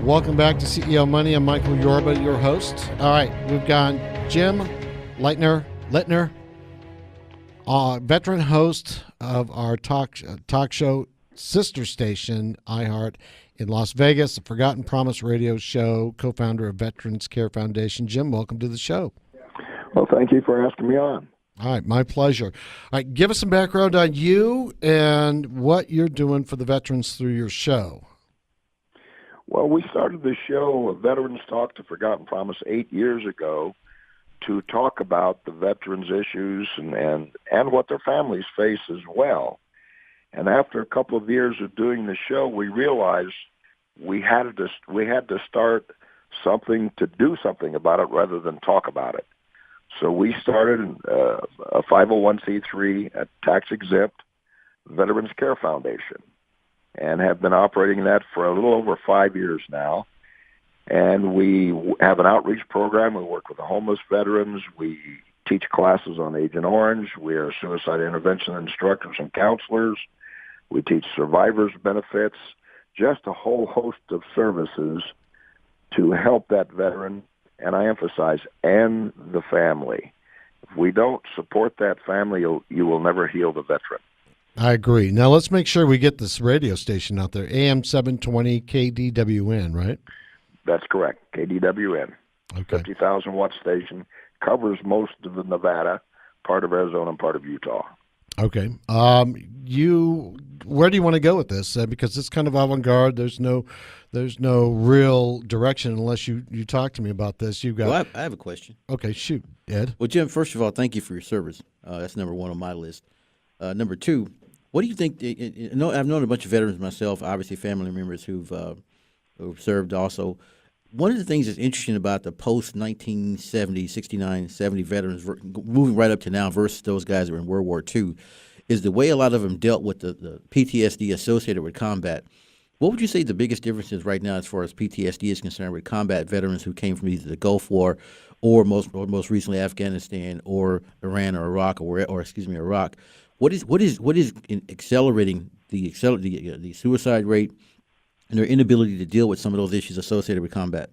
Welcome back to CEO Money. I'm Michael Yorba, your host. All right, we've got Jim Lytner, veteran host of our talk show sister station, iHeart, in Las Vegas, the Forgotten Promise radio show, co-founder of Veterans Care Foundation. Jim, welcome to the show. Well, thank you for asking me on. All right, my pleasure. All right, give us some background on you and what you're doing for the veterans through your show. Well, we started the show, Veterans Talk to Forgotten Promise, 8 years ago to talk about the veterans' issues and what their families face as well. And after a couple of years of doing the show, we realized we had to start something to do something about it rather than talk about it. So we started a 501c3, a tax-exempt Veterans Care Foundation, and have been operating that for a little over 5 years now. And we have an outreach program. We work with the homeless veterans. We teach classes on Agent Orange. We are suicide intervention instructors and counselors. We teach survivors benefits, just a whole host of services to help that veteran, and I emphasize, and the family. If we don't support that family, you will never heal the veteran. I agree. Now let's make sure we get this radio station out there, AM 720 KDWN, right? That's correct, KDWN. Okay. 50,000 watt station, covers most of the Nevada, part of Arizona, and part of Utah. Okay. Where do you want to go with this? Because it's kind of avant-garde. There's no real direction unless you talk to me about this. You've got. Well, I have a question. Okay, shoot, Ed. Well, Jim, first of all, thank you for your service. That's number one on my list. Number two, what do you think? I've known a bunch of veterans myself, obviously family members who've served also. One of the things that's interesting about the post-1970, 69, 70 veterans moving right up to now versus those guys that were in World War II is the way a lot of them dealt with the PTSD associated with combat. What would you say the biggest difference is right now as far as PTSD is concerned with combat veterans who came from either the Gulf War or most recently Afghanistan or Iran or Iraq Iraq? What is accelerating the suicide rate and their inability to deal with some of those issues associated with combat?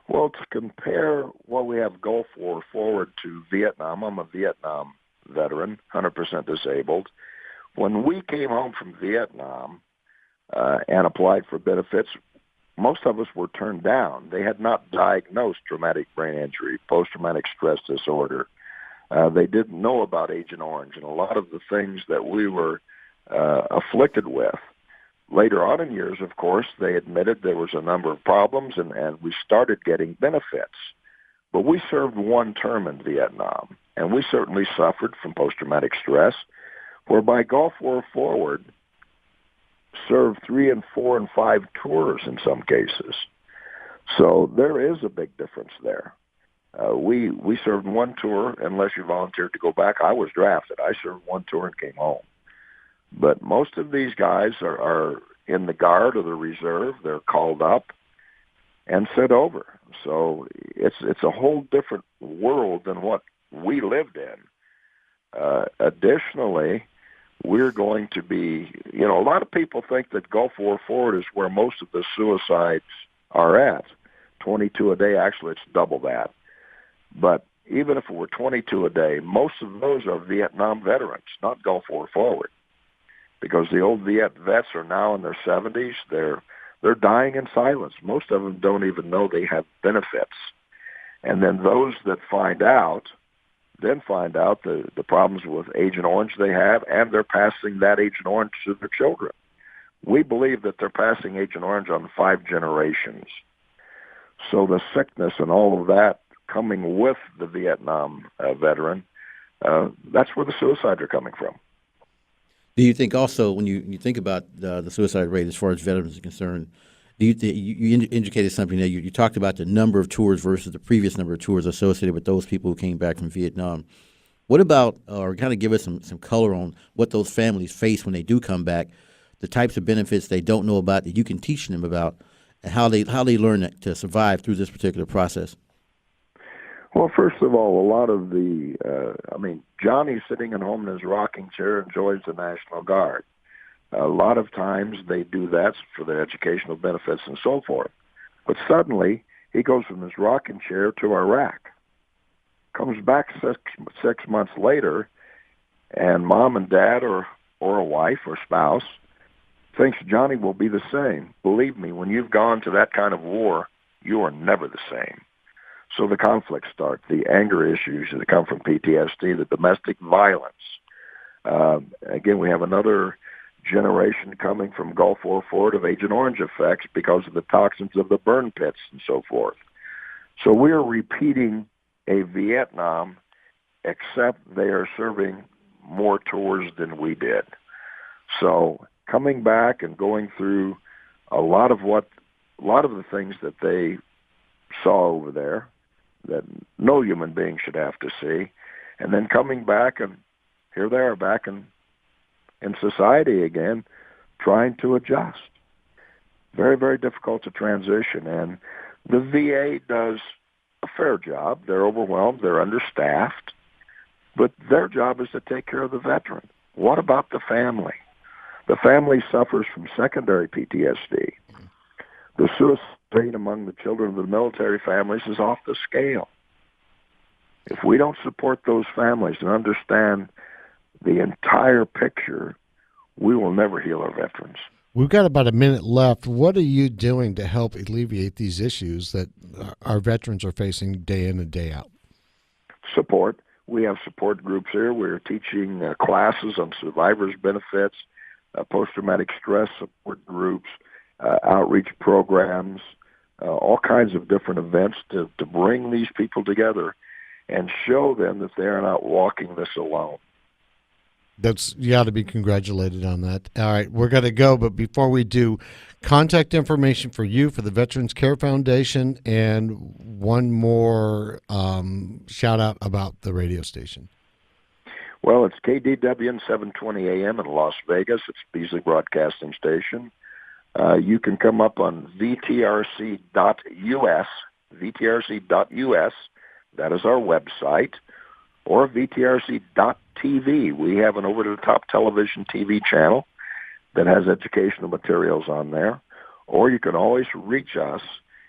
Well, to compare what we have Gulf War forward to Vietnam, I'm a Vietnam veteran, 100% disabled. When we came home from Vietnam and applied for benefits, most of us were turned down. They had not diagnosed traumatic brain injury, post-traumatic stress disorder. They didn't know about Agent Orange and a lot of the things that we were afflicted with. Later on in years, of course, they admitted there was a number of problems, and we started getting benefits. But we served one term in Vietnam, and we certainly suffered from post-traumatic stress, whereby Gulf War forward served 3 and 4 and 5 tours in some cases. So there is a big difference there. We served one tour unless you volunteered to go back. I was drafted. I served one tour and came home. But most of these guys are in the Guard or the Reserve. They're called up and sent over. So it's a whole different world than what we lived in. Additionally, we're going to be, a lot of people think that Gulf War forward is where most of the suicides are at. 22 a day, actually it's double that. But even if it were 22 a day, most of those are Vietnam veterans, not Gulf War forward. Because the old Viet vets are now in their 70s. They're dying in silence. Most of them don't even know they have benefits. And then those that find out the problems with Agent Orange they have, and they're passing that Agent Orange to their children. We believe that they're passing Agent Orange on 5 generations. So the sickness and all of that coming with the Vietnam veteran, that's where the suicides are coming from. Do you think also when you think about the suicide rate as far as veterans are concerned, you indicated something there. You talked about the number of tours versus the previous number of tours associated with those people who came back from Vietnam. What about, or kind of give us some color on what those families face when they do come back, the types of benefits they don't know about that you can teach them about, and how they learn to survive through this particular process? Well, first of all, a lot of Johnny sitting at home in his rocking chair enjoys the National Guard. A lot of times they do that for their educational benefits and so forth. But suddenly he goes from his rocking chair to Iraq, comes back 6 months later, and mom and dad or a wife or spouse thinks Johnny will be the same. Believe me, when you've gone to that kind of war, you are never the same. So the conflicts start, the anger issues that come from PTSD, the domestic violence. Again, we have another generation coming from Gulf War forward of Agent Orange effects because of the toxins of the burn pits and so forth. So we are repeating a Vietnam, except they are serving more tours than we did. So coming back and going through a lot of the things that they saw over there that no human being should have to see, and then coming back, and here they are back in society again, trying to adjust. Very, very difficult to transition, and the VA does a fair job. They're overwhelmed, they're understaffed, but their job is to take care of the veteran. What about the family? The family suffers from secondary PTSD. The suicide rate among the children of the military families is off the scale. If we don't support those families and understand the entire picture, we will never heal our veterans. We've got about a minute left. What are you doing to help alleviate these issues that our veterans are facing day in and day out? Support. We have support groups here. We're teaching classes on survivors' benefits, post-traumatic stress support groups, outreach programs, all kinds of different events to bring these people together and show them that they are not walking this alone. You ought to be congratulated on that. All right, we're going to go, but before we do, contact information for you, for the Veterans Care Foundation, and one more shout out about the radio station. Well, it's KDWN 720 AM in Las Vegas. It's Beasley Broadcasting Station. You can come up on VTRC.us, VTRC.us. That is our website, or VTRC.tv. We have an over-the-top television TV channel that has educational materials on there. Or you can always reach us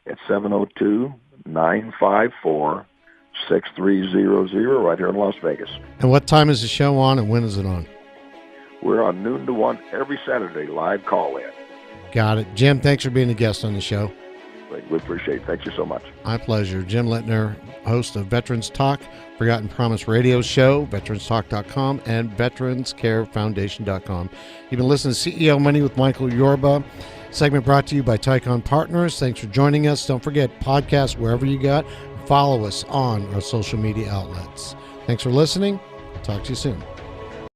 at 702-954-6300 right here in Las Vegas. And what time is the show on, and when is it on? We're on noon to 1 every Saturday, live call-in. Got it. Jim, thanks for being a guest on the show. We appreciate it. Thank you so much. My pleasure. Jim Lytner, host of Veterans Talk, Forgotten Promise Radio Show, VeteransTalk.com, and VeteransCareFoundation.com. You've been listening to CEO Money with Michael Yorba. Segment brought to you by Tycon Partners. Thanks for joining us. Don't forget, podcast wherever you got. Follow us on our social media outlets. Thanks for listening. Talk to you soon.